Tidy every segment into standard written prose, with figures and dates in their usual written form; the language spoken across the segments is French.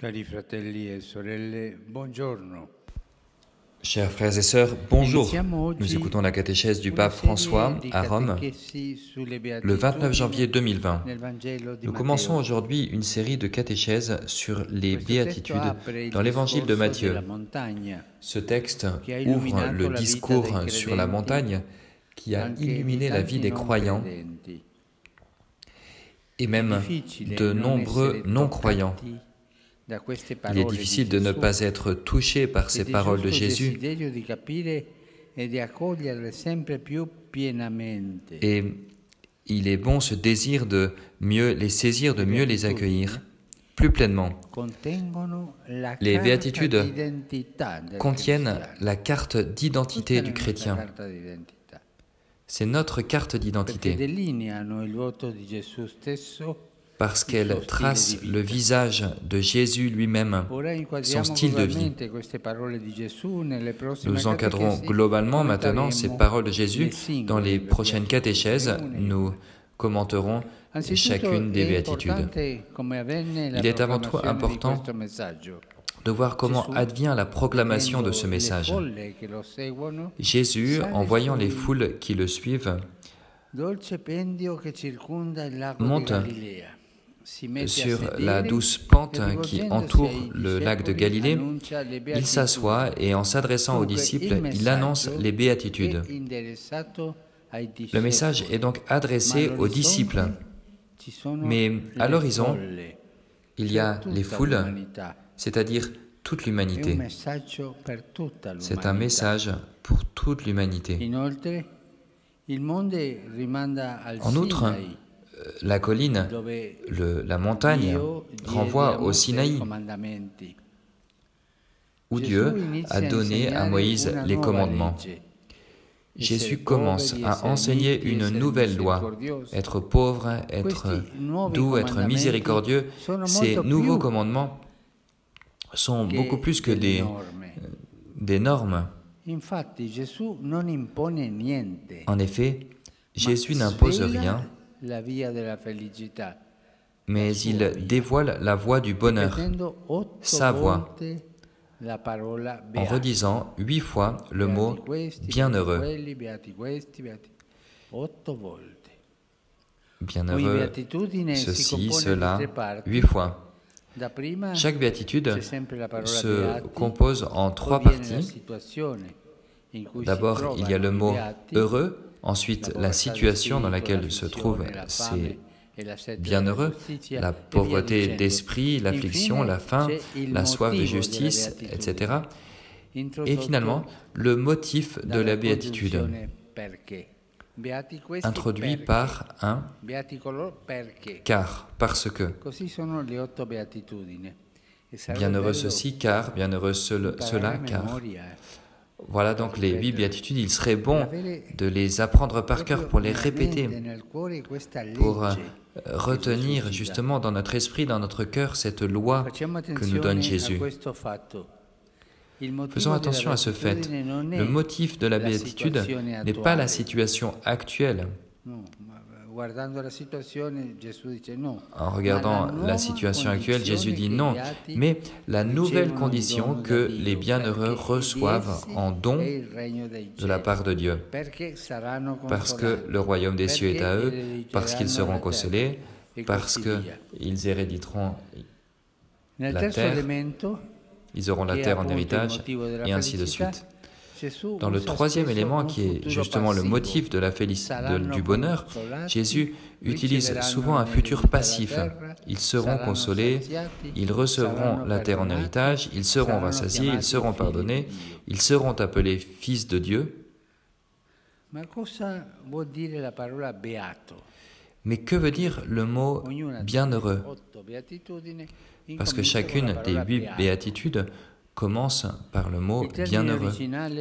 Cari fratelli e sorelle, buongiorno. Chers frères et sœurs, bonjour. Nous écoutons la catéchèse du pape François à Rome le 29 janvier 2020. Nous commençons aujourd'hui une série de catéchèses sur les béatitudes dans l'évangile de Matthieu. Ce texte ouvre le discours sur la montagne qui a illuminé la vie des croyants et même de nombreux non-croyants. Il est difficile de ne pas être touché par ces paroles de Jésus et il est bon ce désir de mieux les saisir, de mieux les accueillir plus pleinement. Les béatitudes contiennent la carte d'identité du chrétien. C'est notre carte d'identité parce qu'elle trace le visage de Jésus lui-même, son style de vie. Nous encadrons globalement maintenant ces paroles de Jésus. Dans les prochaines catéchèses, nous commenterons chacune des béatitudes. Il est avant tout important de voir comment advient la proclamation de ce message. Jésus, en voyant les foules qui le suivent, monte sur la douce pente qui entoure le lac de Galilée. Il s'assoit et en s'adressant aux disciples, il annonce les béatitudes. Le message est donc adressé aux disciples, mais à l'horizon, il y a les foules, c'est-à-dire toute l'humanité. C'est un message pour toute l'humanité. En outre, la colline, la montagne, renvoie au Sinaï, où Dieu a donné à Moïse les commandements. Jésus commence à enseigner une nouvelle loi. Être pauvre, être doux, être miséricordieux, ces nouveaux commandements sont beaucoup plus que des normes. En effet, Jésus n'impose rien, mais il dévoile la voie du bonheur, sa voie, en redisant 8 fois le mot « bienheureux ». Bienheureux, ceci, cela, 8 fois. Chaque béatitude se compose en 3 parties. D'abord, il y a le mot « heureux », ensuite la situation dans laquelle se trouvent ces bienheureux, la pauvreté d'esprit, l'affliction, la faim, la soif de justice, etc. Et finalement, le motif de la béatitude, introduit par un « car », parce que. Bienheureux ceci, car, bienheureux cela, car. Voilà donc les 8 béatitudes. Il serait bon de les apprendre par cœur pour les répéter, pour retenir justement dans notre esprit, dans notre cœur, cette loi que nous donne Jésus. Faisons attention à ce fait. Le motif de la béatitude n'est pas la situation actuelle. En regardant la situation actuelle, Jésus dit non, mais la nouvelle condition que les bienheureux reçoivent en don de la part de Dieu, parce que le royaume des cieux est à eux, parce qu'ils seront consolés, parce qu'ils héréditeront la terre, ils auront la terre en héritage, et ainsi de suite. Dans le troisième élément, qui est justement le motif de du bonheur, Jésus utilise souvent un futur passif. Ils seront consolés, ils recevront la terre en héritage, ils seront rassasiés, ils seront pardonnés, ils seront appelés fils de Dieu. Mais que veut dire le mot bienheureux? Parce que chacune des 8 béatitudes commence par le mot bienheureux,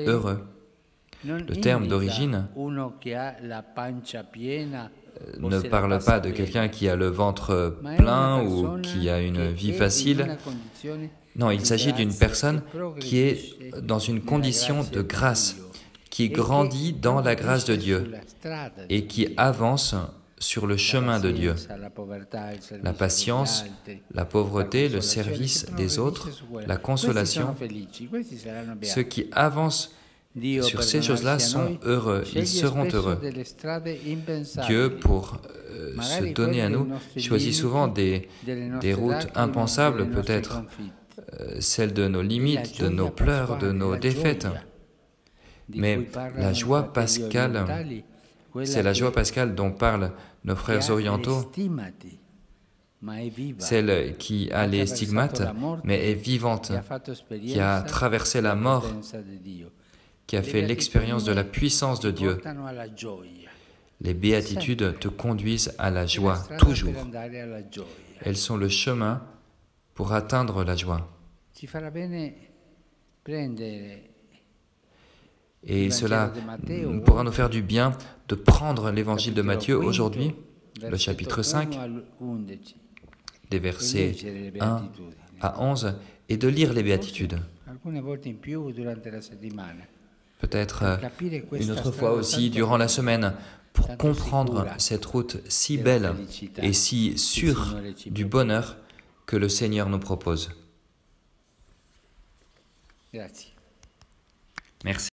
heureux. Le terme d'origine ne parle pas de quelqu'un qui a le ventre plein ou qui a une vie facile. Non, il s'agit d'une personne qui est dans une condition de grâce, qui grandit dans la grâce de Dieu et qui avance sur le chemin de Dieu. La patience, la pauvreté, le service des autres, la consolation. Ceux qui avancent sur ces choses-là sont heureux, ils seront heureux. Dieu, pour se donner à nous, choisit souvent des routes impensables, peut-être celles de nos limites, de nos pleurs, de nos défaites. Mais la joie pascale, c'est la joie pascale dont parlent nos frères orientaux, celle qui a les stigmates, mais est vivante, qui a traversé la mort, qui a fait l'expérience de la puissance de Dieu. Les béatitudes te conduisent à la joie, toujours. Elles sont le chemin pour atteindre la joie. Et cela pourra nous faire du bien de prendre l'évangile de Matthieu aujourd'hui, le chapitre 5, des versets 1 à 11, et de lire les béatitudes. Peut-être une autre fois aussi durant la semaine, pour comprendre cette route si belle et si sûre du bonheur que le Seigneur nous propose. Merci.